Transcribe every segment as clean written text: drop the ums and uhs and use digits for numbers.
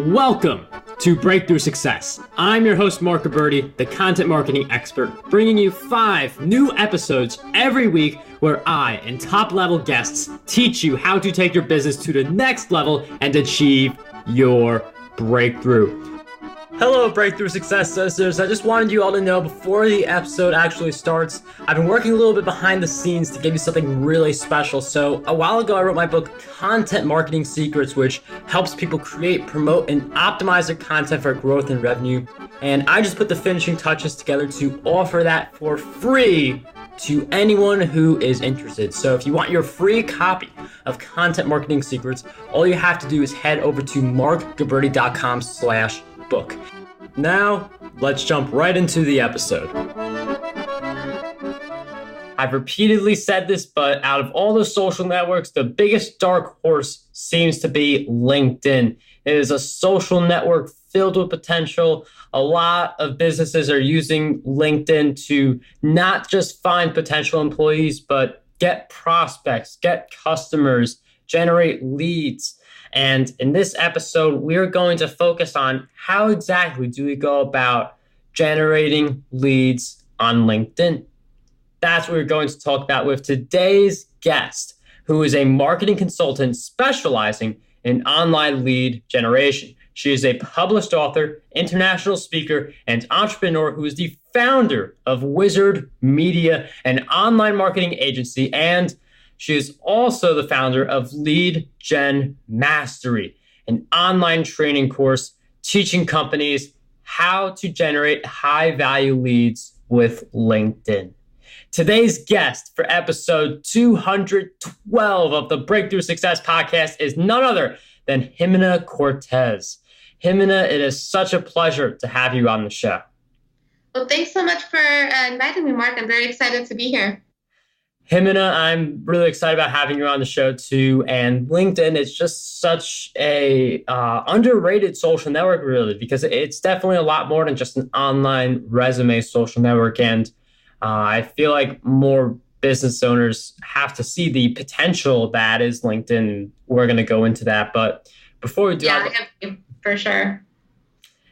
Welcome to Breakthrough Success. I'm your host, Marc Guberti, the content marketing expert, bringing you 5 new episodes every week where I and top-level guests teach you how to take your business to the next level and achieve your breakthrough. Hello, Breakthrough Success Sisters. I just wanted you all to know before the episode actually starts, I've been working a little bit behind the scenes to give you something really special. So a while ago, I wrote my book, Content Marketing Secrets, which helps people create, promote, and optimize their content for growth and revenue. And I just put the finishing touches together to offer that for free to anyone who is interested. So if you want your free copy of Content Marketing Secrets, all you have to do is head over to marcguberti.com/book. Now, let's jump right into the episode. I've repeatedly said this, but out of all the social networks, the biggest dark horse seems to be LinkedIn. It is a social network filled with potential. A lot of businesses are using LinkedIn to not just find potential employees, but get prospects, get customers, generate leads. And in this episode, we're going to focus on how exactly do we go about generating leads on LinkedIn. That's what we're going to talk about with today's guest, who is a marketing consultant specializing in online lead generation. She is a published author, international speaker, and entrepreneur who is the founder of Wizard Media, an online marketing agency, and she is also the founder of Lead Gen Mastery, an online training course teaching companies how to generate high-value leads with LinkedIn. Today's guest for episode 212 of the Breakthrough Success Podcast is none other than Jimena Cortes. Jimena, it is such a pleasure to have you on the show. Well, thanks so much for inviting me, Marc. I'm very excited to be here. Jimena, I'm really excited about having you on the show too. And LinkedIn is just such a underrated social network, really, because it's definitely a lot more than just an online resume social network. And I feel like more business owners have to see the potential that is LinkedIn. We're going to go into that. But before we do for sure.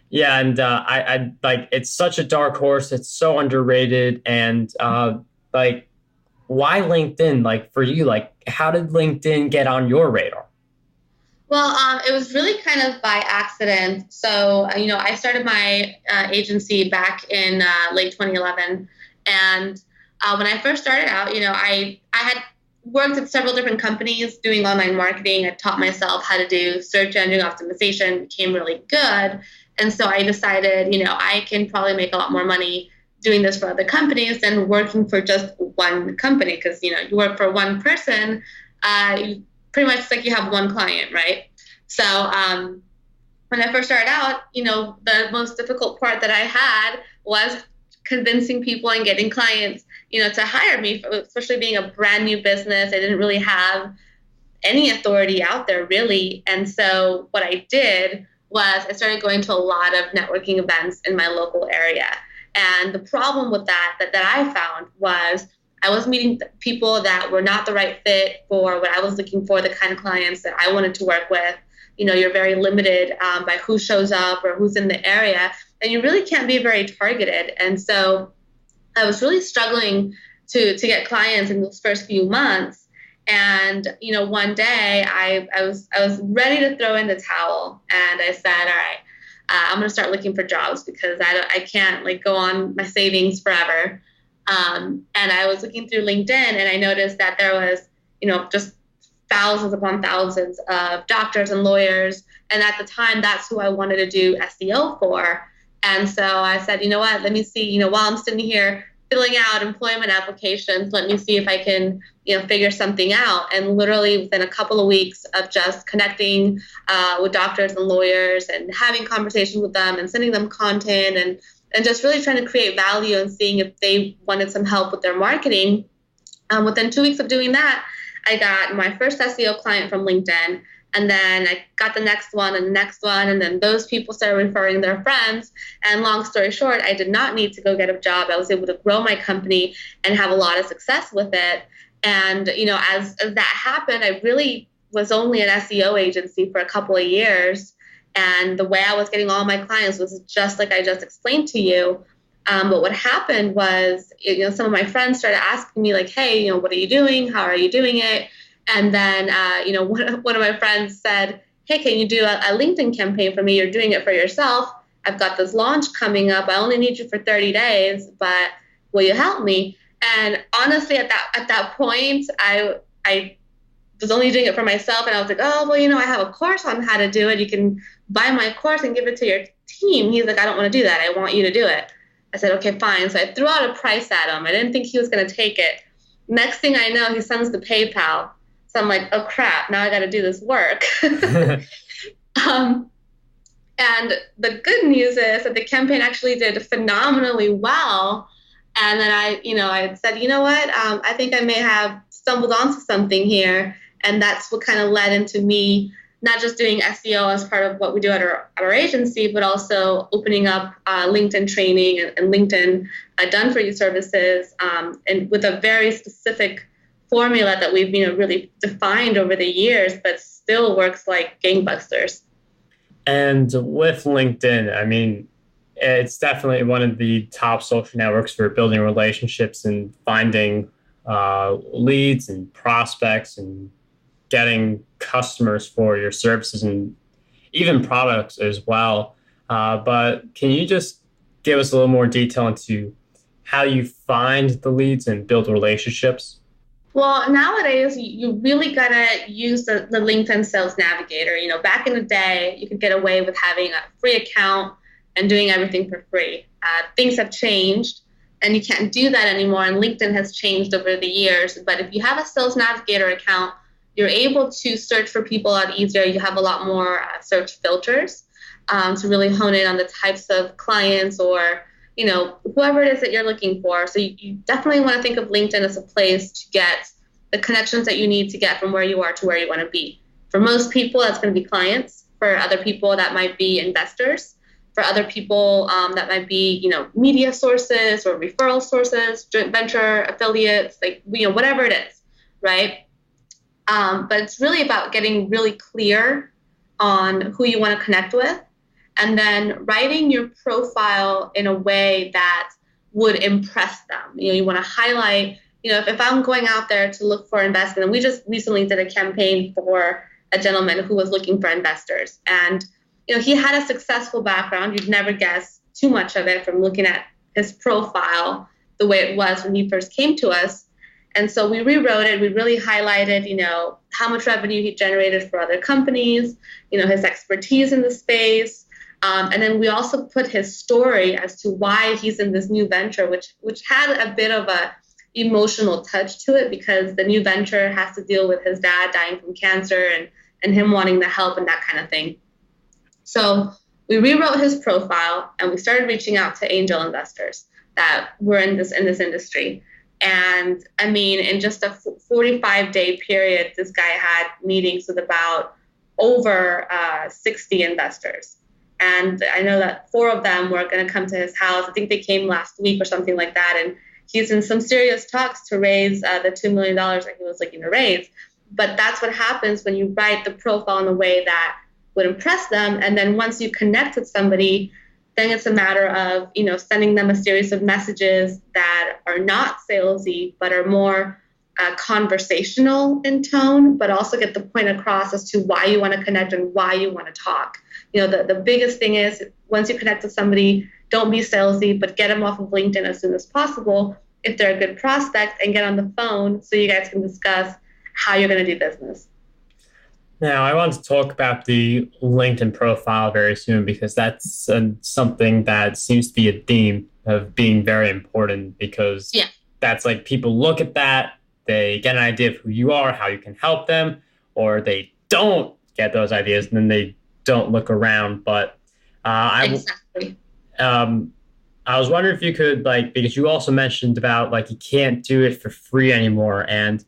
Yeah, and I like it's such a dark horse. It's so underrated. And why LinkedIn? Like for you, like how did LinkedIn get on your radar? Well, it was really kind of by accident. So, I started my agency back in late 2011. And when I first started out, I had worked at several different companies doing online marketing. I taught myself how to do search engine optimization, became really good. And so I decided, I can probably make a lot more money doing this for other companies than working for just one company. Because, you work for one person, you pretty much like you have one client, right? So when I first started out, the most difficult part that I had was convincing people and getting clients, to hire me, especially being a brand new business. I didn't really have any authority out there, really. And so what I did was I started going to a lot of networking events in my local area. And the problem with that I found was I was meeting people that were not the right fit for what I was looking for, the kind of clients that I wanted to work with. You're very limited by who shows up or who's in the area, and you really can't be very targeted. And so I was really struggling to get clients in those first few months. And, one day I was ready to throw in the towel, and I said, all right, I'm going to start looking for jobs because I can't go on my savings forever. And I was looking through LinkedIn, and I noticed that there was, just thousands upon thousands of doctors and lawyers. And at the time, that's who I wanted to do SEO for. And so I said, what, let me see, while I'm sitting here filling out employment applications, let me see if I can, figure something out. And literally within a couple of weeks of just connecting with doctors and lawyers and having conversations with them and sending them content and just really trying to create value and seeing if they wanted some help with their marketing. Within 2 weeks of doing that, I got my first SEO client from LinkedIn. And then I got the next one and the next one. And then those people started referring their friends. And long story short, I did not need to go get a job. I was able to grow my company and have a lot of success with it. And, as that happened, I really was only an SEO agency for a couple of years. And the way I was getting all my clients was just like I just explained to you. But what happened was, some of my friends started asking me like, hey, what are you doing? How are you doing it? And then, one of my friends said, hey, can you do a LinkedIn campaign for me? You're doing it for yourself. I've got this launch coming up. I only need you for 30 days, but will you help me? And honestly, at that point, I was only doing it for myself. And I was like, oh, well, I have a course on how to do it. You can buy my course and give it to your team. He's like, I don't want to do that. I want you to do it. I said, okay, fine. So I threw out a price at him. I didn't think he was going to take it. Next thing I know, he sends the PayPal. So I'm like, oh, crap, now I got to do this work. And the good news is that the campaign actually did phenomenally well. And then I said, you know what? I think I may have stumbled onto something here. And that's what kind of led into me not just doing SEO as part of what we do at our agency, but also opening up LinkedIn training and LinkedIn done for you services, and with a very specific formula that we've really defined over the years, but still works like gangbusters. And with LinkedIn, I mean, it's definitely one of the top social networks for building relationships and finding leads and prospects and getting customers for your services and even products as well. But can you just give us a little more detail into how you find the leads and build relationships? Well, nowadays, you really got to use the LinkedIn Sales Navigator. Back in the day, you could get away with having a free account and doing everything for free. Things have changed, and you can't do that anymore, and LinkedIn has changed over the years. But if you have a Sales Navigator account, you're able to search for people a lot easier. You have a lot more search filters to really hone in on the types of clients or whoever it is that you're looking for. So you definitely want to think of LinkedIn as a place to get the connections that you need to get from where you are to where you want to be. For most people, that's going to be clients. For other people, that might be investors. For other people, that might be, media sources or referral sources, joint venture, affiliates, whatever it is, right? But it's really about getting really clear on who you want to connect with, and then writing your profile in a way that would impress them. You want to highlight, if I'm going out there to look for investment, and we just recently did a campaign for a gentleman who was looking for investors. And, he had a successful background. You'd never guess too much of it from looking at his profile the way it was when he first came to us. And so we rewrote it. We really highlighted, how much revenue he generated for other companies, his expertise in the space. And then we also put his story as to why he's in this new venture, which had a bit of a emotional touch to it, because the new venture has to deal with his dad dying from cancer and him wanting the help and that kind of thing. So we rewrote his profile and we started reaching out to angel investors that were in this industry. And I mean, in just a 45-day period, this guy had meetings with about over 60 investors. And I know that 4 of them were going to come to his house. I think they came last week or something like that. And he's in some serious talks to raise the $2 million that he was looking to raise. But that's what happens when you write the profile in a way that would impress them. And then once you connect with somebody, then it's a matter of, sending them a series of messages that are not salesy, but are more conversational in tone, but also get the point across as to why you want to connect and why you want to talk. The biggest thing is, once you connect with somebody, don't be salesy, but get them off of LinkedIn as soon as possible if they're a good prospect, and get on the phone so you guys can discuss how you're going to do business. Now, I want to talk about the LinkedIn profile very soon, because that's something that seems to be a theme of being very important, because that's like people look at that, they get an idea of who you are, how you can help them, or they don't get those ideas and then they don't look around. But Exactly. I was wondering if you could, because you also mentioned about you can't do it for free anymore. And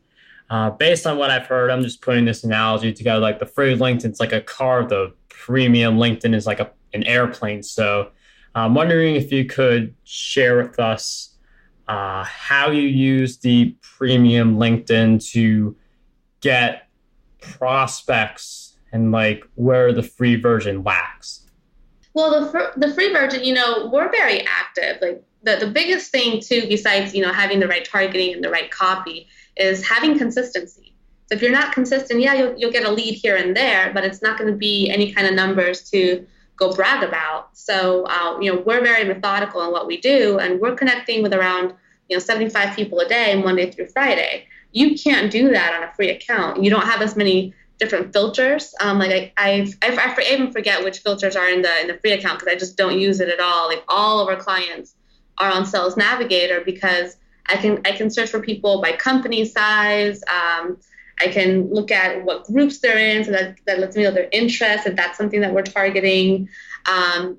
based on what I've heard, I'm just putting this analogy together. The free LinkedIn's like a car, the premium LinkedIn is like an airplane. So I'm wondering if you could share with us how you use the premium LinkedIn to get prospects and like where the free version lacks? Well, the free version, we're very active. Like the biggest thing too, besides, having the right targeting and the right copy, is having consistency. So if you're not consistent, yeah, you'll get a lead here and there, but it's not going to be any kind of numbers to go brag about. So, we're very methodical in what we do, and we're connecting with around, 75 people a day, Monday through Friday. You can't do that on a free account. You don't have as many different filters. I even forget which filters are in the free account because I just don't use it at all. Like all of our clients are on Sales Navigator because I can search for people by company size. I can look at what groups they're in, so that lets me know their interests, if that's something that we're targeting. And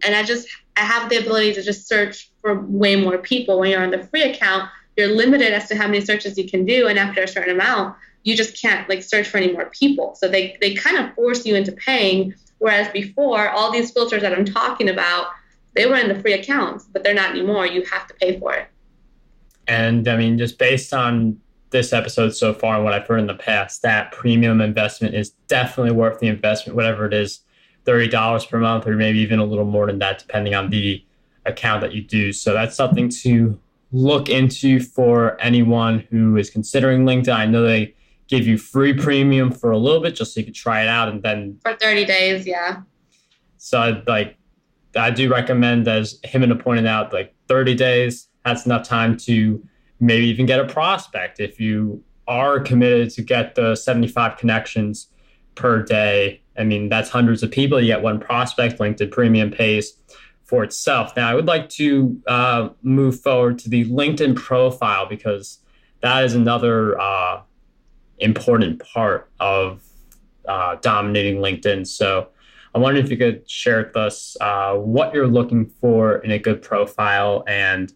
I have the ability to just search for way more people. When you're on the free account, you're limited as to how many searches you can do, and after a certain amount, you just can't search for any more people. So they kind of force you into paying, whereas before, all these filters that I'm talking about, they were in the free accounts, but they're not anymore. You have to pay for it. And I mean, just based on this episode so far and what I've heard in the past, that premium investment is definitely worth the investment, whatever it is, $30 per month, or maybe even a little more than that, depending on the account that you do. So that's something to look into for anyone who is considering LinkedIn. I know they give you free premium for a little bit just so you can try it out, and then for 30 days, yeah. So I do recommend, as Jimena pointed out, 30 days, that's enough time to maybe even get a prospect. If you are committed to get the 75 connections per day, I mean, that's hundreds of people. You get one prospect. LinkedIn Premium pays for itself. Now, I would like to move forward to the LinkedIn profile, because that is another important part of dominating LinkedIn. So I wonder if you could share with us what you're looking for in a good profile and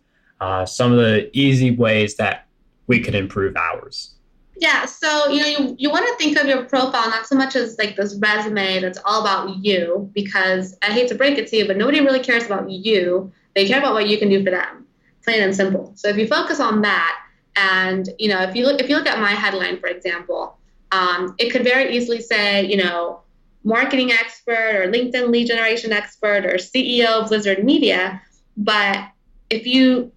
some of the easy ways that we could improve ours. Yeah, so you want to think of your profile not so much as this resume that's all about you, because I hate to break it to you, but nobody really cares about you. They care about what you can do for them, plain and simple. So if you focus on that, and if you look at my headline, for example, it could very easily say marketing expert or LinkedIn lead generation expert or CEO of Blizzard Media. But if you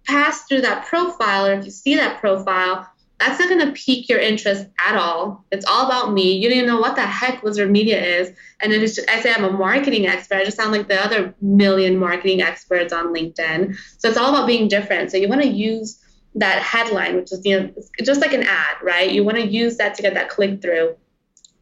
pass through that profile, or if you see that profile, that's not going to pique your interest at all. It's all about me. You don't even know what the heck Blizzard Media is. And then I say I'm a marketing expert. I just sound like the other million marketing experts on LinkedIn. So it's all about being different. So you want to use that headline, which is just like an ad, right? You want to use that to get that click through.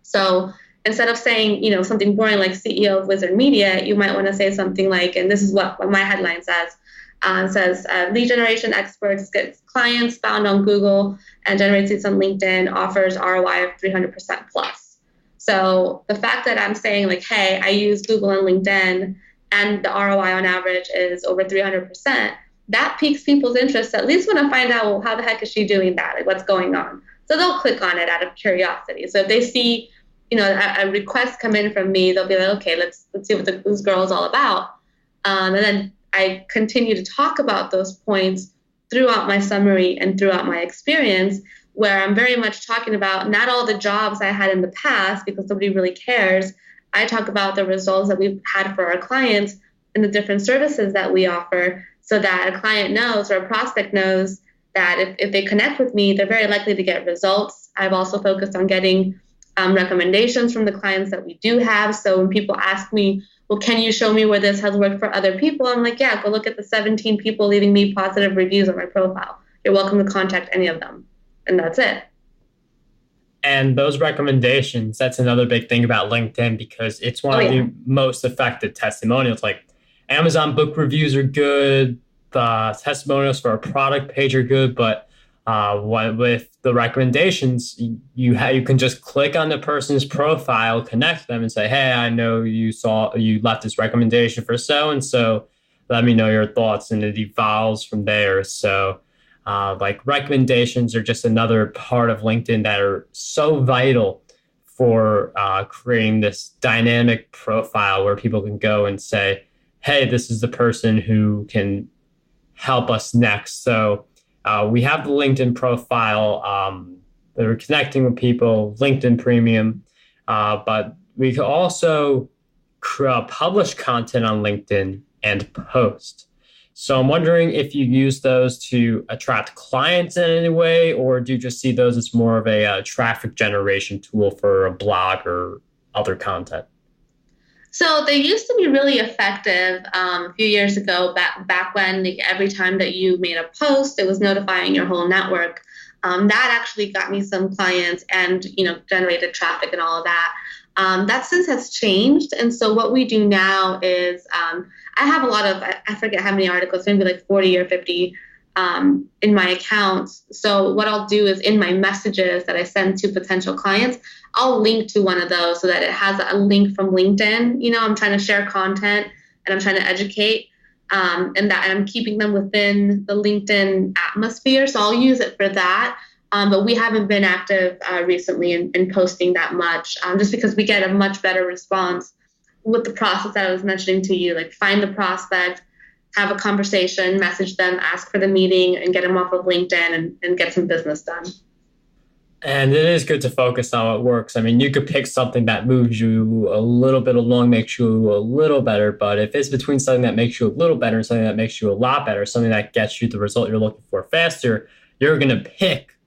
So instead of saying something boring like CEO of Blizzard Media, you might want to say something like, and this is what my headline says. It says lead generation experts, gets clients found on Google and generates leads on LinkedIn, offers ROI of 300% plus. So the fact that I'm saying hey, I use Google and LinkedIn and the ROI on average is over 300%, that piques people's interest. At least want to find out, well, how the heck is she doing that? What's going on? So they'll click on it out of curiosity. So if they see a request come in from me, they'll be like, okay, let's see what this girl is all about. And then I continue to talk about those points throughout my summary and throughout my experience, where I'm very much talking about not all the jobs I had in the past, because nobody really cares. I talk about the results that we've had for our clients and the different services that we offer, so that a client knows, or a prospect knows, that if they connect with me, they're very likely to get results. I've also focused on getting recommendations from the clients that we do have. So when people ask me, well, can you show me where this has worked for other people? I'm like, yeah, go look at the 17 people leaving me positive reviews on my profile. You're welcome to contact any of them. And that's it. And those recommendations, that's another big thing about LinkedIn, because it's one of the most effective testimonials. Like Amazon book reviews are good. The testimonials for a product page are good. But with the recommendations, you can just click on the person's profile, connect them, and say, hey, I know you left this recommendation for so-and-so. Let me know your thoughts, and it evolves from there. So recommendations are just another part of LinkedIn that are so vital for creating this dynamic profile where people can go and say, hey, this is the person who can help us next. So we have the LinkedIn profile they're connecting with people, LinkedIn Premium, but we could also publish content on LinkedIn and post. So I'm wondering if you use those to attract clients in any way, or do you just see those as more of a traffic generation tool for a blog or other content? So they used to be really effective a few years ago, back when every time that you made a post, it was notifying your whole network. That actually got me some clients and generated traffic and all of that. That since has changed, and so what we do now is I have a lot of, I forget how many articles, maybe like 40 or 50 in my accounts. So what I'll do is in my messages that I send to potential clients, I'll link to one of those so that it has a link from LinkedIn. I'm trying to share content and I'm trying to educate, and I'm keeping them within the LinkedIn atmosphere. So I'll use it for that. But we haven't been active recently in posting that much, just because we get a much better response with the process that I was mentioning to you, like find the prospect, have a conversation, message them, ask for the meeting, and get them off of LinkedIn and get some business done. And it is good to focus on what works. I mean, you could pick something that moves you a little bit along, makes you a little better. But if it's between something that makes you a little better and something that makes you a lot better, something that gets you the result you're looking for faster, you're going to pick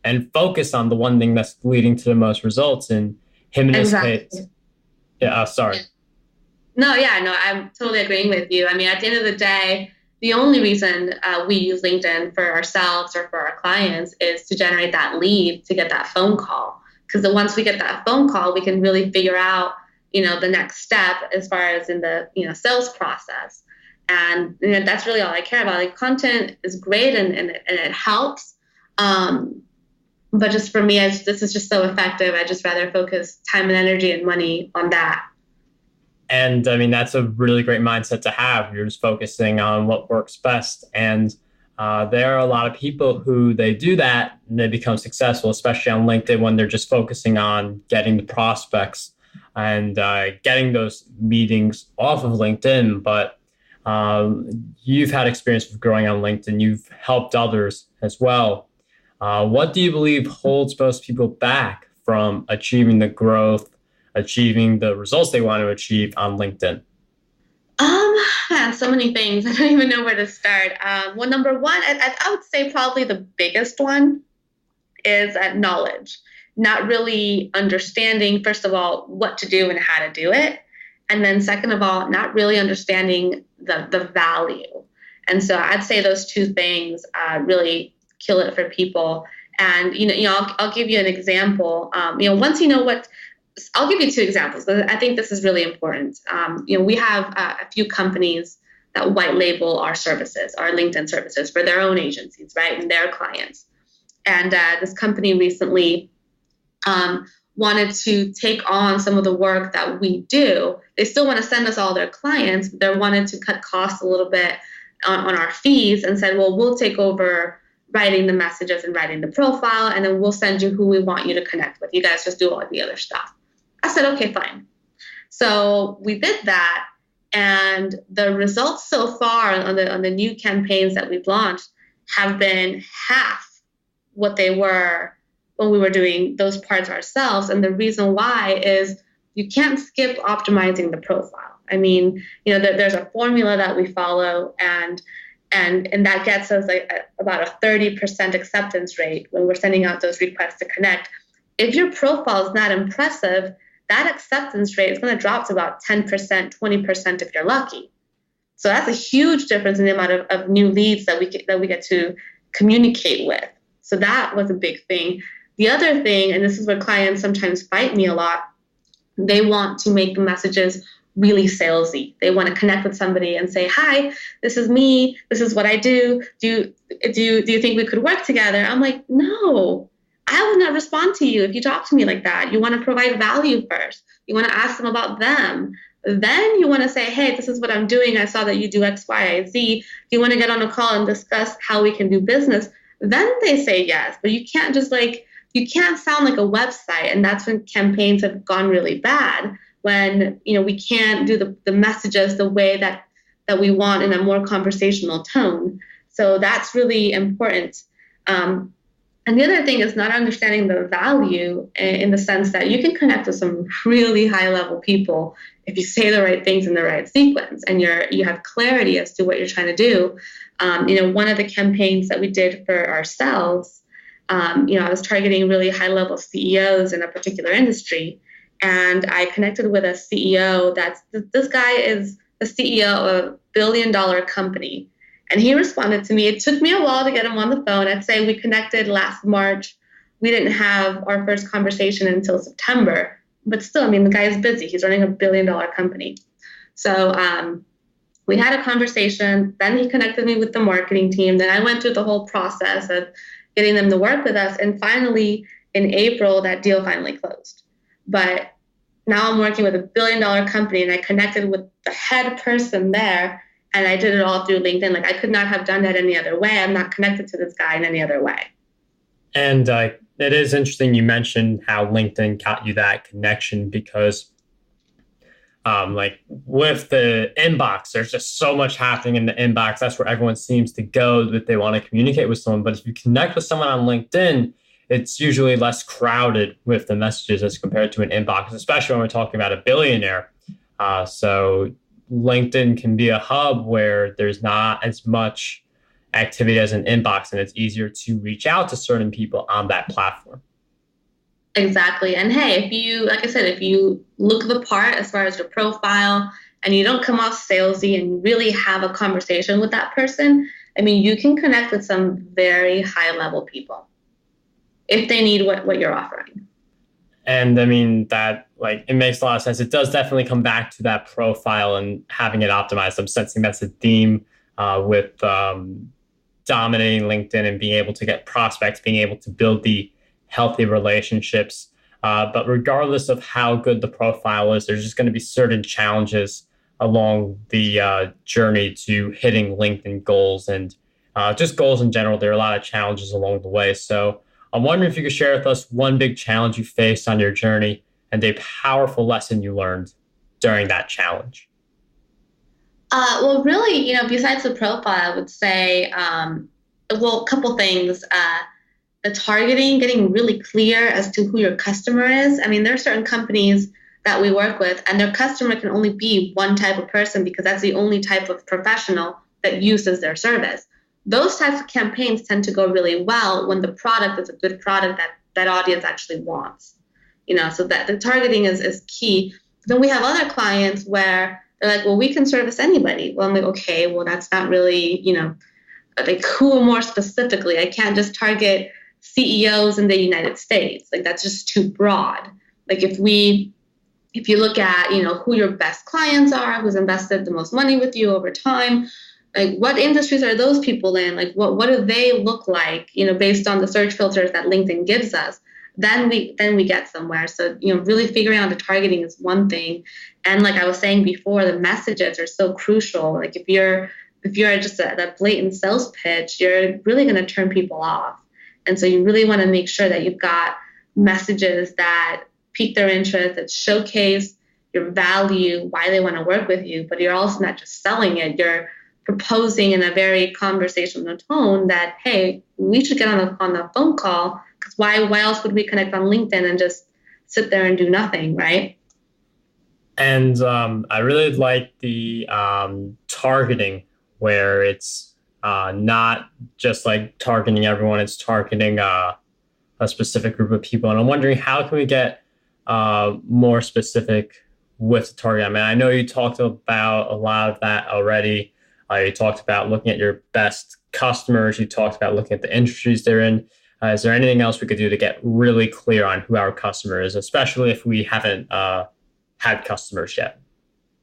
and focus on the one thing that's leading to the most results. And him in his case. Yeah, sorry. No, I'm totally agreeing with you. I mean, at the end of the day, the only reason we use LinkedIn for ourselves or for our clients is to generate that lead, to get that phone call. Because once we get that phone call, we can really figure out, the next step as far as in the, sales process. And that's really all I care about. Like, content is great and it helps. But just for me, this is just so effective. I just rather focus time and energy and money on that. And I mean, that's a really great mindset to have. You're just focusing on what works best. And there are a lot of people who they do that and they become successful, especially on LinkedIn, when they're just focusing on getting the prospects and getting those meetings off of LinkedIn. But you've had experience with growing on LinkedIn. You've helped others as well. What do you believe holds most people back from achieving the growth, achieving the results they want to achieve on LinkedIn? So many things. I don't even know where to start. Well, number one, I would say probably the biggest one is knowledge. Not really understanding, first of all, what to do and how to do it. And then second of all, not really understanding the value. And so I'd say those two things really kill it for people. And, I'll give you an example. Once you know what, I'll give you two examples, but I think this is really important. We have a few companies that white label our services, our LinkedIn services, for their own agencies, right, and their clients. And this company recently wanted to take on some of the work that we do. They still want to send us all their clients, but they wanted to cut costs a little bit on our fees and said, well, we'll take over writing the messages and writing the profile, and then we'll send you who we want you to connect with. You guys just do all the other stuff. I said, okay, fine. So we did that, and the results so far on the new campaigns that we've launched have been half what they were when we were doing those parts ourselves. And the reason why is you can't skip optimizing the profile. I mean, there's a formula that we follow, and that gets us about a 30% acceptance rate when we're sending out those requests to connect. If your profile is not impressive, that acceptance rate is going to drop to about 10%, 20% if you're lucky. So that's a huge difference in the amount of new leads that we get to communicate with. So that was a big thing. The other thing, and this is where clients sometimes fight me a lot, they want to make the messages really salesy. They want to connect with somebody and say, hi, this is me. This is what I do. Do you think we could work together? I'm like, no, I will not respond to you if you talk to me like that. You want to provide value first. You want to ask them about them. Then you want to say, hey, this is what I'm doing. I saw that you do X, Y, Z. Do you want to get on a call and discuss how we can do business? Then they say yes. But you can't just you can't sound like a website. And that's when campaigns have gone really bad, when we can't do the messages the way that we want in a more conversational tone. So that's really important. And the other thing is not understanding the value in the sense that you can connect with some really high level people if you say the right things in the right sequence and you have clarity as to what you're trying to do. One of the campaigns that we did for ourselves, I was targeting really high level CEOs in a particular industry. And I connected with a CEO this guy is the CEO of a billion-dollar company. And he responded to me. It took me a while to get him on the phone. I'd say we connected last March. We didn't have our first conversation until September. But still, the guy is busy. He's running a billion-dollar company. So we had a conversation. Then he connected me with the marketing team. Then I went through the whole process of getting them to work with us. And finally, in April, that deal finally closed. But now I'm working with a billion-dollar company, and I connected with the head person there. And I did it all through LinkedIn. Like, I could not have done that any other way. I'm not connected to this guy in any other way. And it is interesting you mentioned how LinkedIn got you that connection because with the inbox, there's just so much happening in the inbox. That's where everyone seems to go if they want to communicate with someone. But if you connect with someone on LinkedIn, it's usually less crowded with the messages as compared to an inbox, especially when we're talking about a billionaire. So LinkedIn can be a hub where there's not as much activity as an inbox, and it's easier to reach out to certain people on that platform. Exactly. And hey, if you look the part as far as your profile and you don't come off salesy and you really have a conversation with that person, you can connect with some very high level people if they need what you're offering. And that it makes a lot of sense. It does definitely come back to that profile and having it optimized. I'm sensing that's a theme with dominating LinkedIn and being able to get prospects, being able to build the healthy relationships. But regardless of how good the profile is, there's just going to be certain challenges along the journey to hitting LinkedIn goals and just goals in general. There are a lot of challenges along the way. So I'm wondering if you could share with us one big challenge you faced on your journey and a powerful lesson you learned during that challenge. Well, really, besides the profile, I would say, a couple things. The targeting, getting really clear as to who your customer is. There are certain companies that we work with, and their customer can only be one type of person because that's the only type of professional that uses their service. Those types of campaigns tend to go really well when the product is a good product that audience actually wants. So that the targeting is key. Then we have other clients where they're like, well, we can service anybody. Well, I'm like, okay, well, that's not really, who more specifically? I can't just target CEOs in the United States. That's just too broad. If you look at, who your best clients are, who's invested the most money with you over time, what industries are those people in? What do they look like, based on the search filters that LinkedIn gives us, then we get somewhere. So, really figuring out the targeting is one thing. And like I was saying before, the messages are so crucial. If you're just a blatant sales pitch, you're really going to turn people off. And so you really want to make sure that you've got messages that pique their interest, that showcase your value, why they want to work with you, but you're also not just selling it. You're proposing in a very conversational tone that, hey, we should get on the phone call, because why else would we connect on LinkedIn and just sit there and do nothing, right? And I really like the targeting where it's not just targeting everyone, it's targeting a specific group of people. And I'm wondering, how can we get more specific with the target? I know you talked about a lot of that already. You talked about looking at your best customers. You talked about looking at the industries they're in. Is there anything else we could do to get really clear on who our customer is, especially if we haven't had customers yet?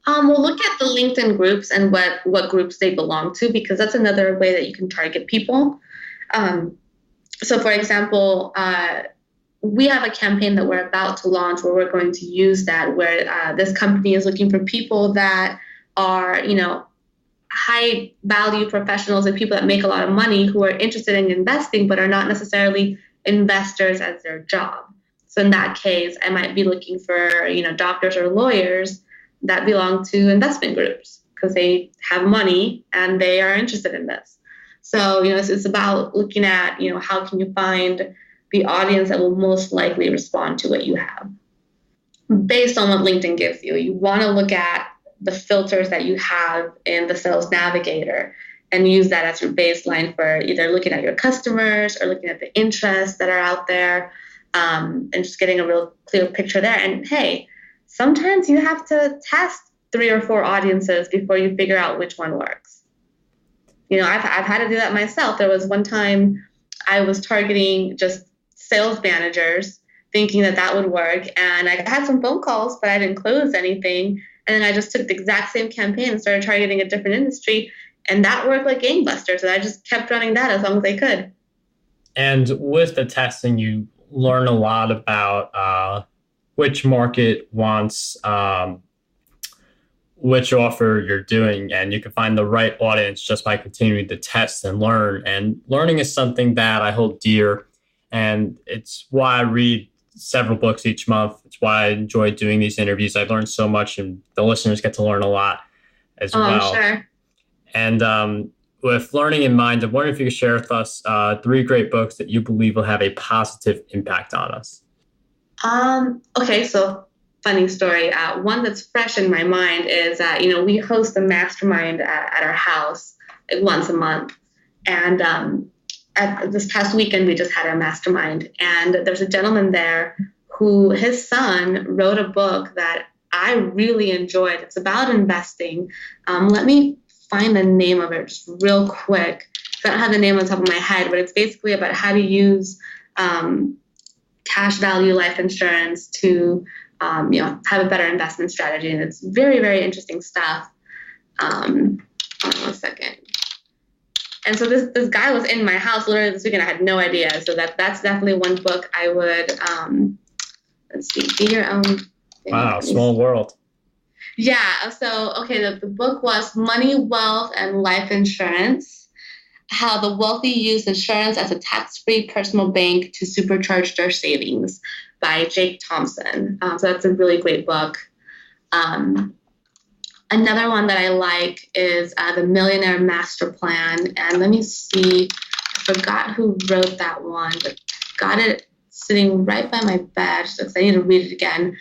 We'll look at the LinkedIn groups and what groups they belong to, because that's another way that you can target people. So, for example, we have a campaign that we're about to launch where we're going to use that, where this company is looking for people that are, high value professionals and people that make a lot of money who are interested in investing but are not necessarily investors as their job. So in that case, I might be looking for, doctors or lawyers that belong to investment groups because they have money and they are interested in this. So, it's about looking at, how can you find the audience that will most likely respond to what you have based on what LinkedIn gives you. You want to look at the filters that you have in the Sales Navigator and use that as your baseline for either looking at your customers or looking at the interests that are out there, and just getting a real clear picture there. And hey, sometimes you have to test 3 or 4 audiences before you figure out which one works. I've had to do that myself. There was one time I was targeting just sales managers thinking that would work. And I had some phone calls, but I didn't close anything. And then I just took the exact same campaign and started targeting a different industry. And that worked like gangbusters. And I just kept running that as long as I could. And with the testing, you learn a lot about which market wants which offer you're doing. And you can find the right audience just by continuing to test and learn. And learning is something that I hold dear. And it's why I read several books each month. It's why I enjoy doing these interviews. I've learned so much, and the listeners get to learn a lot as well. Sure. And with learning in mind, I'm wondering if you could share with us 3 great books that you believe will have a positive impact on us. Okay, so funny story. One that's fresh in my mind is, we host a mastermind at our house once a month. And at this past weekend, we just had a mastermind. And there's a gentleman there who his son wrote a book that I really enjoyed. It's about investing. Let me find the name of it just real quick. I don't have the name on the top of my head, but it's basically about how to use cash value life insurance to have a better investment strategy. And it's very, very interesting stuff. Hold on one second. And so this guy was in my house literally this weekend. I had no idea. So that's definitely one book I would, let's see, be your own. Wow, small world. Yeah. So, okay, the book was Money, Wealth, and Life Insurance, How the Wealthy Use Insurance as a Tax-Free Personal Bank to Supercharge Their Savings by Jake Thompson. So that's a really great book. Another one that I like is the Millionaire Master Plan. And let me see, I forgot who wrote that one, but got it sitting right by my bed, so I need to read it again.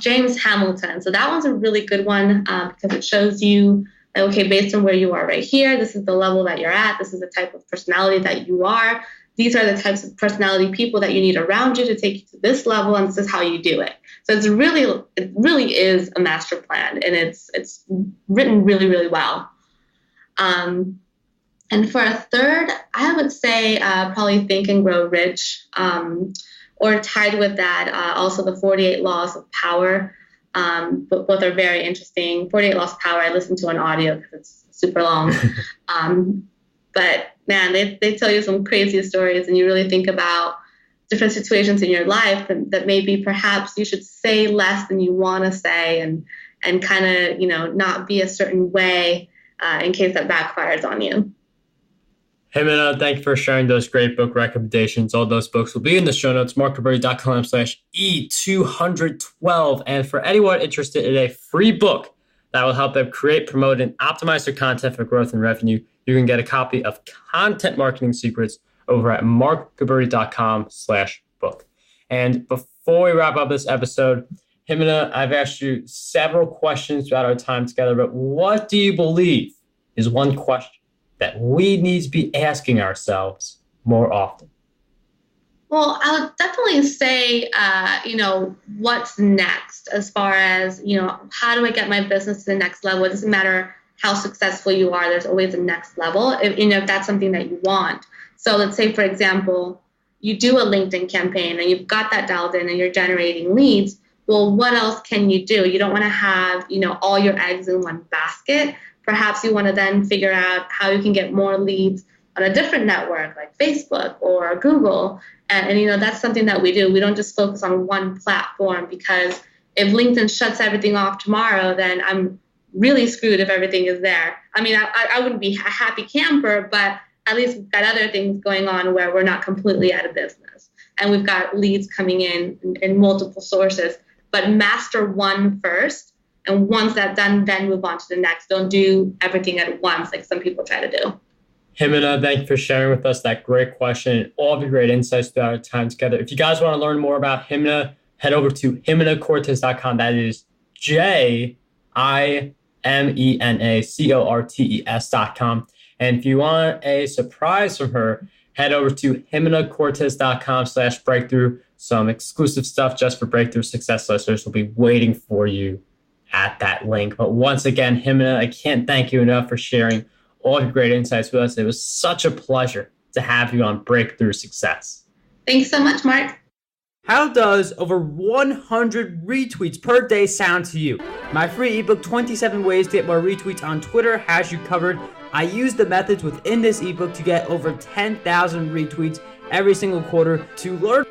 James Hamilton. So that one's a really good one because it shows you, okay, based on where you are right here, this is the level that you're at. This is the type of personality that you are. These are the types of personality people that you need around you to take you to this level, and this is how you do it. So it really is a master plan, and it's written really, really well. And for a third, I would say probably Think and Grow Rich, or tied with that, also the 48 Laws of Power. But both are very interesting. 48 Laws of Power, I listened to an audio because it's super long. But man, they tell you some crazy stories, and you really think about different situations in your life that maybe perhaps you should say less than you want to say, and kind of, not be a certain way in case that backfires on you. Jimena, thank you for sharing those great book recommendations. All those books will be in the show notes, markguberti.com/E212. And for anyone interested in a free book that will help them create, promote, and optimize their content for growth and revenue, you can get a copy of Content Marketing Secrets over at markguberti.com/book. And before we wrap up this episode, Jimena, I've asked you several questions throughout our time together, but what do you believe is one question that we need to be asking ourselves more often? Well, I would definitely say, what's next as far as, how do I get my business to the next level? It doesn't matter how successful you are. There's always a next level, if that's something that you want. So let's say, for example, you do a LinkedIn campaign and you've got that dialed in and you're generating leads. Well, what else can you do? You don't want to have, all your eggs in one basket. Perhaps you want to then figure out how you can get more leads on a different network like Facebook or Google. And that's something that we do. We don't just focus on one platform, because if LinkedIn shuts everything off tomorrow, then I'm really screwed if everything is there. I mean, I wouldn't be a happy camper, but at least we've got other things going on where we're not completely out of business. And we've got leads coming in multiple sources. But master one first. And once that's done, then move on to the next. Don't do everything at once like some people try to do. Jimena, thank you for sharing with us that great question and all of your great insights throughout our time together. If you guys want to learn more about Jimena, head over to JimenaCortes.com. That is JIMENACORTES.com. And if you want a surprise from her, head over to JimenaCortes.com/breakthrough. Some exclusive stuff just for Breakthrough Success listeners will be waiting for you at that link. But once again, Jimena, I can't thank you enough for sharing all your great insights with us. It was such a pleasure to have you on Breakthrough Success. Thanks so much, Mark. How does over 100 retweets per day sound to you? My free ebook, 27 Ways to Get More Retweets on Twitter, has you covered. I use the methods within this ebook to get over 10,000 retweets every single quarter. To learn